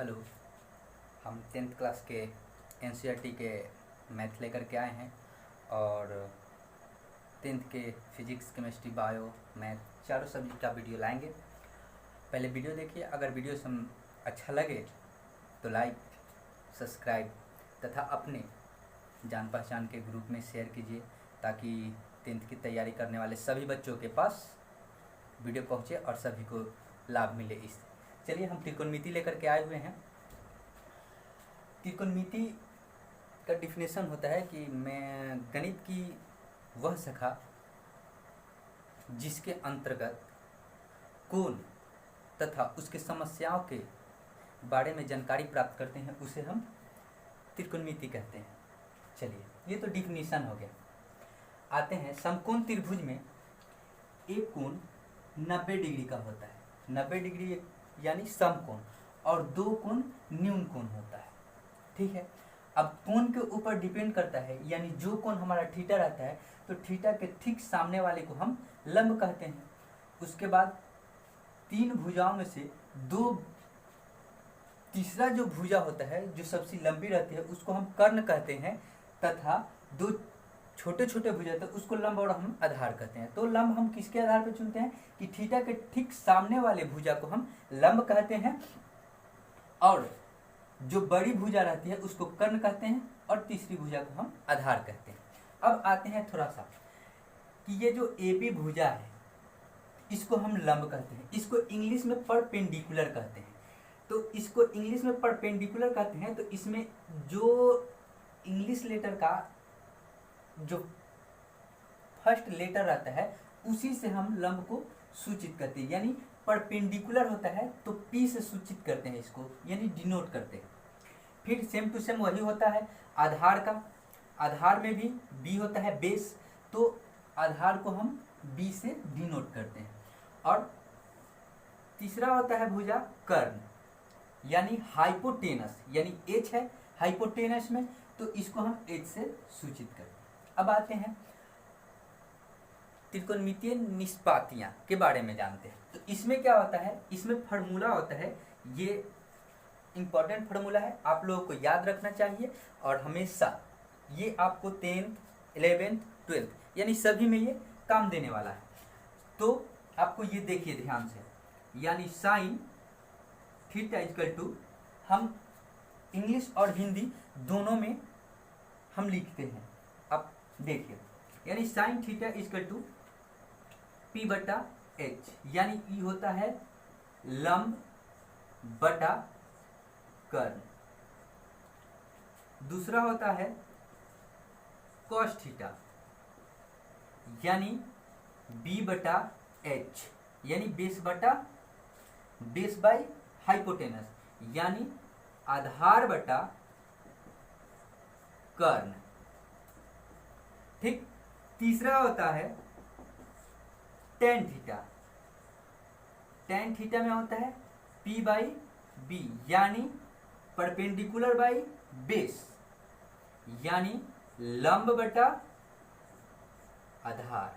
Hello. हम 10th class के NCERT के मैथ लेकर के आए हैं और 10th के फिजिक्स, केमिस्ट्री, बायो, मैथ चारों सब्जेक्ट का वीडियो लाएंगे। पहले वीडियो देखिए, अगर वीडियो अच्छा लगे तो लाइक, सब्सक्राइब तथा अपने जान पहचान के ग्रुप में शेयर कीजिए ताकि 10th की तैयारी करने वाले सभी बच्चों के पास वीडियो पहुँचे और सभी को लाभ मिले। इससे चलिए हम त्रिकोणमिति लेकर के आए हुए हैं। त्रिकोणमिति का डिफिनेशन होता है कि मैं गणित की वह शाखा जिसके अंतर्गत कोण तथा उसके समस्याओं के बारे में जानकारी प्राप्त करते हैं, उसे हम त्रिकोणमिति कहते हैं। चलिए, ये तो डिफिनेशन हो गया। आते हैं समकोण त्रिभुज में एक कोण 90 डिग्री का होता है। 90 डिग्री यानी समकोण और दो कोण न्यून कोण होता है। ठीक है, अब कोण के ऊपर डिपेंड करता है, यानी जो कोण हमारा थीटा रहता है तो थीटा के ठीक सामने वाले को हम लंब कहते हैं। उसके बाद तीन भुजाओं में से तीसरा जो भुजा होता है जो सबसे लंबी रहती है उसको हम कर्ण कहते हैं, तथा दो छोटे छोटे भुजा थे उसको लंब और हम आधार कहते हैं। तो लंब हम किसके आधार पर चुनते हैं कि थीटा के ठीक सामने वाले भुजा को हम लंब कहते हैं और जो बड़ी भुजा रहती है उसको कर्ण कहते हैं और तीसरी भुजा को हम आधार कहते हैं। अब आते हैं थोड़ा सा कि ये जो एबी भुजा है इसको हम लंब कहते हैं, इसको इंग्लिश में परपेंडिकुलर कहते हैं। तो इसको इंग्लिश में परपेंडिकुलर कहते हैं, तो इसमें जो इंग्लिश लेटर का जो फर्स्ट लेटर रहता है उसी से हम लंब को सूचित करते हैं, यानी परपेंडिकुलर होता है तो पी से सूचित करते हैं इसको, यानी डिनोट करते हैं। फिर सेम टू सेम वही होता है आधार का। आधार में भी बी होता है बेस, तो आधार को हम बी से डिनोट करते हैं। और तीसरा होता है भुजा कर्ण, यानी हाइपोटेनस, यानी एच है हाइपोटेनस में, तो इसको हम एच से सूचित करते हैं। अब आते हैं त्रिकोणमितीय निष्पातियां के बारे में जानते हैं। तो इसमें क्या होता है, इसमें फार्मूला होता है, ये इंपॉर्टेंट फार्मूला है, आप लोगों को याद रखना चाहिए और हमेशा ये आपको 10th, 11th, 12th यानी सभी में ये काम देने वाला है। तो आपको ये देखिए ध्यान से, यानी साइन थीटा इक्वल टू, हम इंग्लिश और हिंदी दोनों में हम लिखते हैं। अब देखिए, यानी sine theta equal to P बटा एच, यानी ई होता है लंब बटा कर्ण। दूसरा होता है कॉस थीटा, यानी बी बटा एच, यानी बेस बाई हाइपोटेनस, यानी आधार बटा कर्ण। ठीक, तीसरा होता है टेन थीटा। टेन थीटा में होता है पी बाई बी, यानी परपेंडिकुलर बाई बेस, यानी लंब बटा आधार।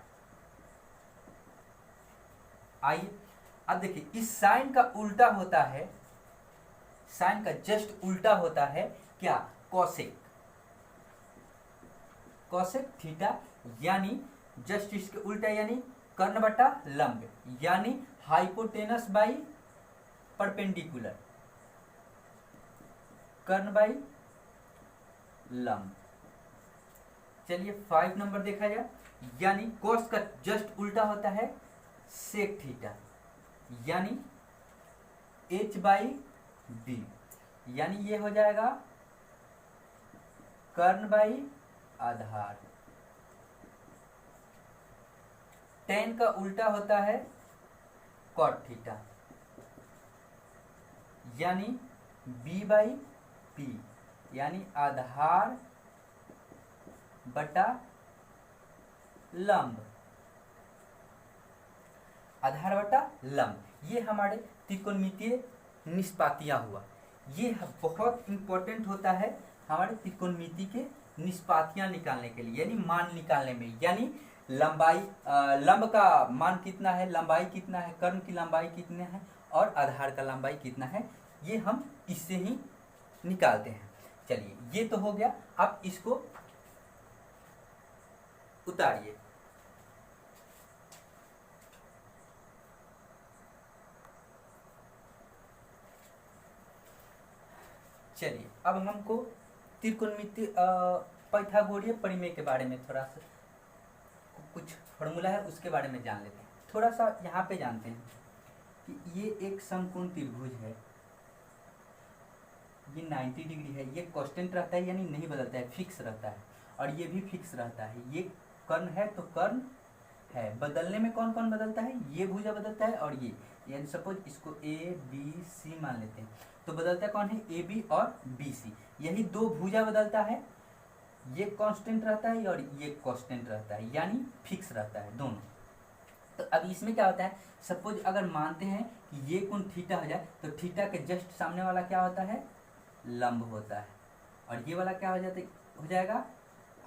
आइए अब देखिए, इस साइन का उल्टा होता है, साइन का जस्ट उल्टा होता है क्या, कोसेक। कोसेक थीटा, यानी जस्ट इसके उल्टा, यानी कर्ण बटा लंब, यानी हाइपोटेनस बाई परपेंडिकुलर, कर्ण बाई लंब। चलिए 5 नंबर देखा जाए, यानी कोस का जस्ट उल्टा होता है सेक थीटा, यानी एच बाई बी, यानी ये हो जाएगा कर्ण बाई आधार। टेन का उल्टा होता है कॉट थीटा, यानी बी बाई पी, यानी आधार बटा लंब, आधार बटा लंब। ये हमारे त्रिकोणमितीय निष्पातियां हुआ। ये बहुत इंपॉर्टेंट होता है हमारे त्रिकोणमिति के निष्पातियां निकालने के लिए, यानी मान निकालने में, यानी लंबाई, लंब का मान कितना है, लंबाई कितना है, कर्ण की लंबाई कितना है और आधार का लंबाई कितना है, ये हम इससे ही निकालते हैं। चलिए ये तो हो गया, आप इसको उतारिए। चलिए अब हमको त्रिकोणमितीय पाइथागोरीय परिमेय के बारे में थोड़ा सा कुछ फॉर्मूला है उसके बारे में जान लेते हैं। थोड़ा सा यहाँ पे जानते हैं कि ये एक समकोण त्रिभुज है, ये 90 डिग्री है, ये कांस्टेंट रहता है यानी नहीं बदलता है, फिक्स रहता है, और ये भी फिक्स रहता है। ये कर्ण है तो कर्ण है, बदलने में कौन कौन बदलता है, ये भुजा बदलता है और ये, यानी सपोज इसको ए बी सी मान लेते हैं, तो बदलता कौन है, ए बी और बी सी, यही दो भुजा बदलता है। ये कांस्टेंट रहता है और ये कांस्टेंट रहता है, यानी फिक्स रहता है दोनों। तो अब इसमें क्या होता है, सपोज अगर मानते हैं कि ये कोण थीटा हो जाए, तो थीटा के जस्ट सामने वाला क्या होता है, लंब होता है, और ये वाला क्या हो जाएगा,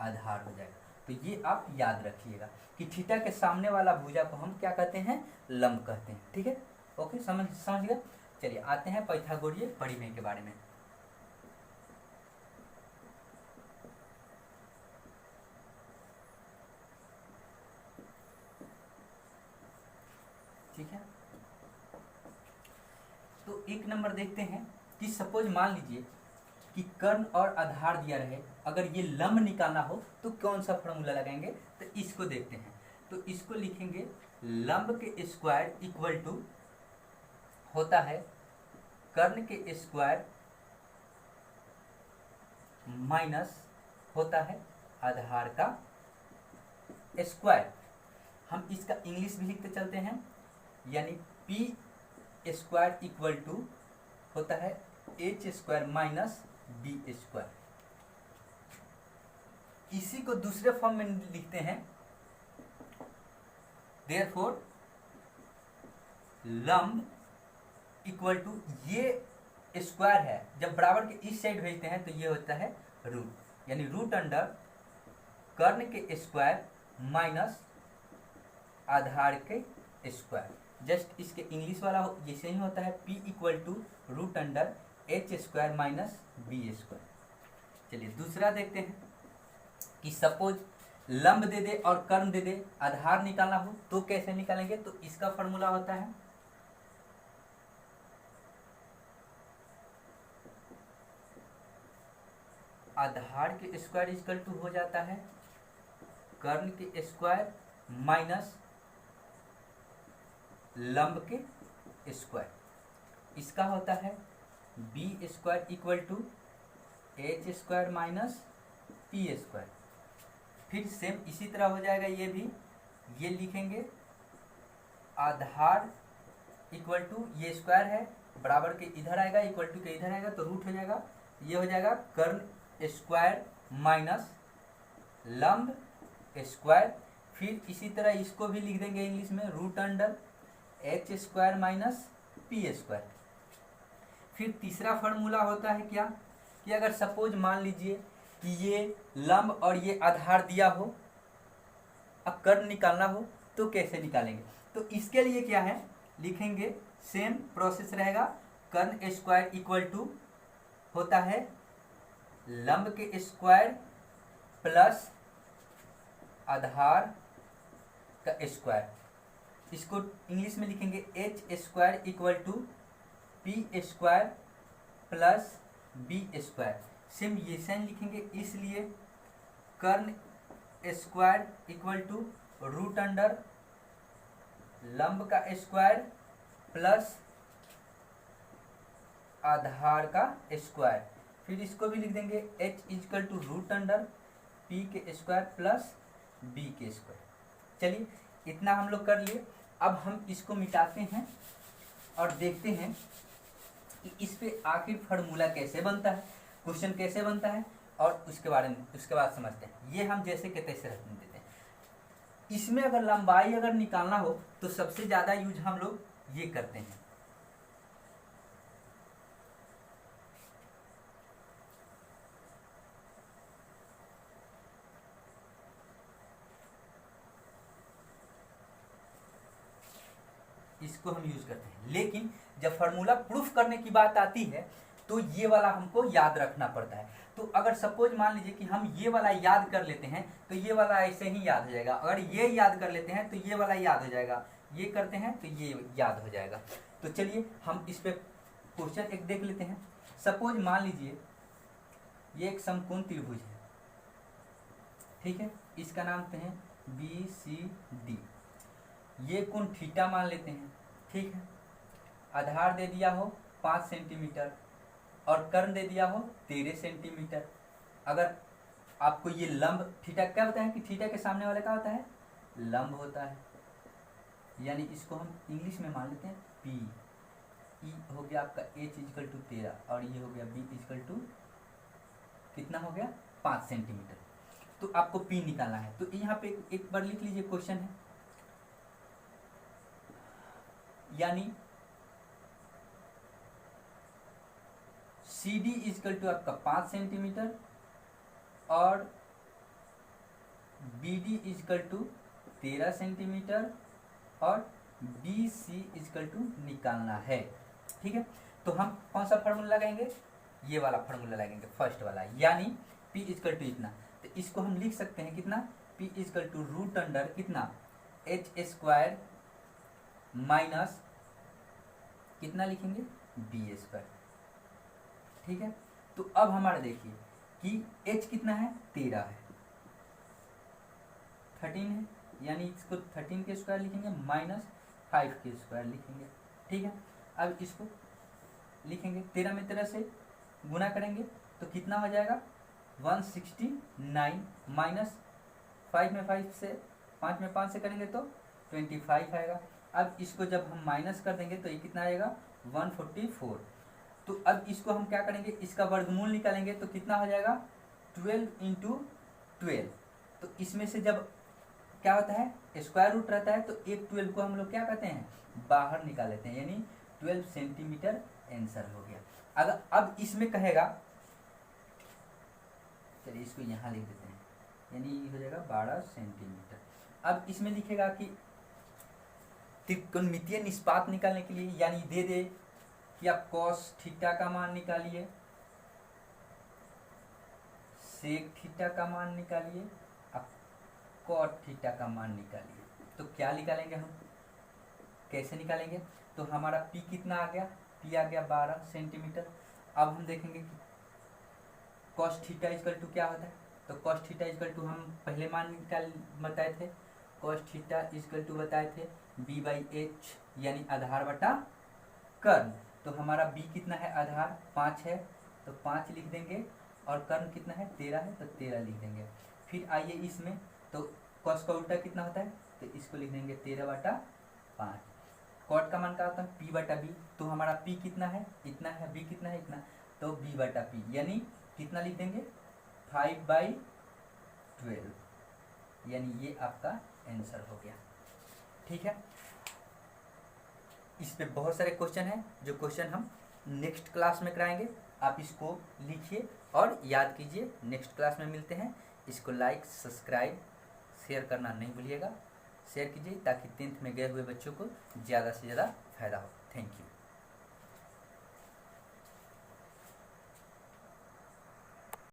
आधार हो जाएगा। तो ये आप याद रखिएगा कि थीटा के सामने वाला भुजा को हम क्या कहते हैं, लंब कहते हैं। ठीक है, ओके, समझ गए। चलिए आते हैं पाइथागोरीय परिमेय के बारे में। ठीक है, तो एक नंबर देखते हैं कि सपोज मान लीजिए कि कर्ण और आधार दिया रहे, अगर ये लंब निकालना हो तो कौन सा फॉर्मूला लगाएंगे, तो इसको देखते हैं। तो इसको लिखेंगे लंब के स्क्वायर इक्वल टू होता है कर्ण के स्क्वायर माइनस होता है आधार का स्क्वायर। हम इसका इंग्लिश भी लिखते चलते हैं, यानी पी स्क्वायर इक्वल टू होता है H square minus B square. इसी को दूसरे फॉर्म में लिखते हैं, देयरफॉर लंब इक्वल टू, ये स्क्वायर है, जब बराबर के इस साइड भेजते हैं तो ये होता है रूट, यानी रूट अंडर कर्ण के स्क्वायर माइनस आधार के स्क्वायर। जस्ट इसके इंग्लिश वाला जैसे ही होता है, P equal to root under H square minus B square. चलिए दूसरा देखते हैं कि सपोज लंब दे दे और कर्ण दे दे, आधार निकालना हो तो कैसे निकालेंगे, तो इसका फॉर्मूला होता है आधार के स्क्वायर इक्वल टू हो जाता है कर्ण के स्क्वायर माइनस लंब के स्क्वायर। इसका होता है B square equal to H square minus P square. फिर सेम इसी तरह हो जाएगा ये भी, ये लिखेंगे आधार इक्वल टू, ये स्क्वायर है बराबर के इधर आएगा, इक्वल टू के इधर आएगा तो रूट हो जाएगा, ये हो जाएगा कर्ण स्क्वायर माइनस लंब स्क्वायर। फिर इसी तरह इसको भी लिख देंगे इंग्लिश में root under H square minus P square. फिर तीसरा फॉर्मूला होता है क्या, कि अगर सपोज मान लीजिए कि ये लंब और ये आधार दिया हो, अब कर्ण निकालना हो तो कैसे निकालेंगे, तो इसके लिए क्या है, लिखेंगे सेम प्रोसेस रहेगा, कर्ण स्क्वायर इक्वल टू होता है लंब के स्क्वायर प्लस आधार का स्क्वायर। इसको इंग्लिश में लिखेंगे h square equal to p square plus b square. Same ये साइन लिखेंगे, इसलिए कर्ण square equal to root under लंब का स्क्वायर प्लस आधार का स्क्वायर। फिर इसको भी लिख देंगे H equal to root under P के स्क्वायर प्लस बी के स्क्वायर। चलिए इतना हम लोग कर लिए। अब हम इसको मिटाते हैं और देखते हैं कि इस पे आखिर फार्मूला कैसे बनता है, क्वेश्चन कैसे बनता है, और उसके बारे में उसके बाद समझते हैं। ये हम जैसे के तैसे रख देते हैं। इसमें अगर लंबाई अगर निकालना हो तो सबसे ज़्यादा यूज हम लोग ये करते हैं, इसको हम यूज करते हैं। लेकिन जब फार्मूला प्रूफ करने की बात आती है तो ये वाला हमको याद रखना पड़ता है। तो अगर सपोज मान लीजिए कि हम ये वाला याद कर लेते हैं तो ये वाला ऐसे ही याद हो जाएगा, अगर ये याद कर लेते हैं तो ये वाला याद हो जाएगा, ये करते हैं तो ये याद हो जाएगा। तो चलिए हम इस पे क्वेश्चन एक देख लेते हैं। सपोज मान लीजिए ये एक समकोण त्रिभुज है, ठीक है, इसका नाम पे है BCD। ये कोण थीटा मान लेते हैं, ठीक है। आधार दे दिया हो 5 सेंटीमीटर और कर्ण दे दिया हो 13 सेंटीमीटर। अगर आपको ये लंब थीटा क्या होता है कि थीटा के सामने वाला क्या होता है, लंब होता है, यानी इसको हम इंग्लिश में मान लेते हैं P। E हो गया आपका H इक्वल टू 13 और ये हो गया B इक्वल टू कितना हो गया 5 सेंटीमीटर। तो आपको P निकालना है। तो यहाँ पे एक बार लिख लीजिए क्वेश्चन है, यानी CD इक्वल टू आपका 5 सेंटीमीटर और BD इक्वल टू 13 सेंटीमीटर और BC इक्वल टू निकालना है, ठीक है। तो हम कौन सा फार्मूला लगाएंगे, ये वाला फार्मूला लगाएंगे, फर्स्ट वाला, यानी P इक्वल टू इतना। तो इसको हम लिख सकते हैं कितना, P equal to root under कितना H स्क्वायर माइनस कितना लिखेंगे B स्क्वायर, ठीक है। तो अब हमारा देखिए कि H कितना है 13 है, 13 है, यानी इसको 13 के स्क्वायर लिखेंगे माइनस 5 के स्क्वायर लिखेंगे, ठीक है। अब इसको लिखेंगे 13 में 13 से गुना करेंगे तो कितना हो जाएगा 169 माइनस 5 में 5 से 5 में 5 से करेंगे तो 25 आएगा। अब इसको जब हम माइनस कर देंगे तो ये कितना आएगा 144। तो अब इसको हम क्या करेंगे, इसका वर्गमूल निकालेंगे तो कितना हो जाएगा 12 इंटू 12। तो इसमें से जब क्या होता है स्क्वायर रूट रहता है तो एक 12 को हम लोग क्या कहते हैं बाहर निकाल लेते हैं, यानी 12 सेंटीमीटर आंसर हो गया। अगर अब इसमें कहेगा, चलिए इसको यहाँ लिख देते हैं, यानी हो जाएगा 12 सेंटीमीटर। अब इसमें लिखेगा कि त्रिकोणमितीय निष्पात निकालने के लिए, यानी दे दे कि आप कॉस थीटा का मान निकालिए, सेक थीटा का मान निकालिए, आप कॉट थीटा का मान निकालिए। तो क्या निकालेंगे हम, कैसे निकालेंगे, तो हमारा P कितना आ गया, P आ गया 12 सेंटीमीटर। अब हम देखेंगे कि कॉस थीटा इक्वल टू क्या होता है, तो कॉस थीटा इक्वल टू हम पहले मान निकाल बताए थे, कॉस थीटा इक्वल टू बताए थे B/H, यानी आधार बटा कर्ण। तो हमारा B कितना है, आधार 5 है तो 5 लिख देंगे, और कर्ण कितना है 13 है तो 13 लिख देंगे। फिर आइए इसमें, तो कॉस का उल्टा कितना होता है, तो इसको लिख देंगे 13/5। कॉट का मान क्या होता है P/B, तो हमारा P कितना है इतना है, B कितना है इतना, तो B/P, यानी कितना लिख देंगे 5/12, यानी ये आपका आंसर हो गया, ठीक है। इस पे बहुत सारे क्वेश्चन हैं जो क्वेश्चन हम नेक्स्ट क्लास में कराएंगे। आप इसको लिखिए और याद कीजिए। नेक्स्ट क्लास में मिलते हैं। इसको लाइक सब्सक्राइब शेयर करना नहीं भूलिएगा, शेयर कीजिए ताकि 10th में गए हुए बच्चों को ज़्यादा से ज़्यादा फायदा हो। Thank you.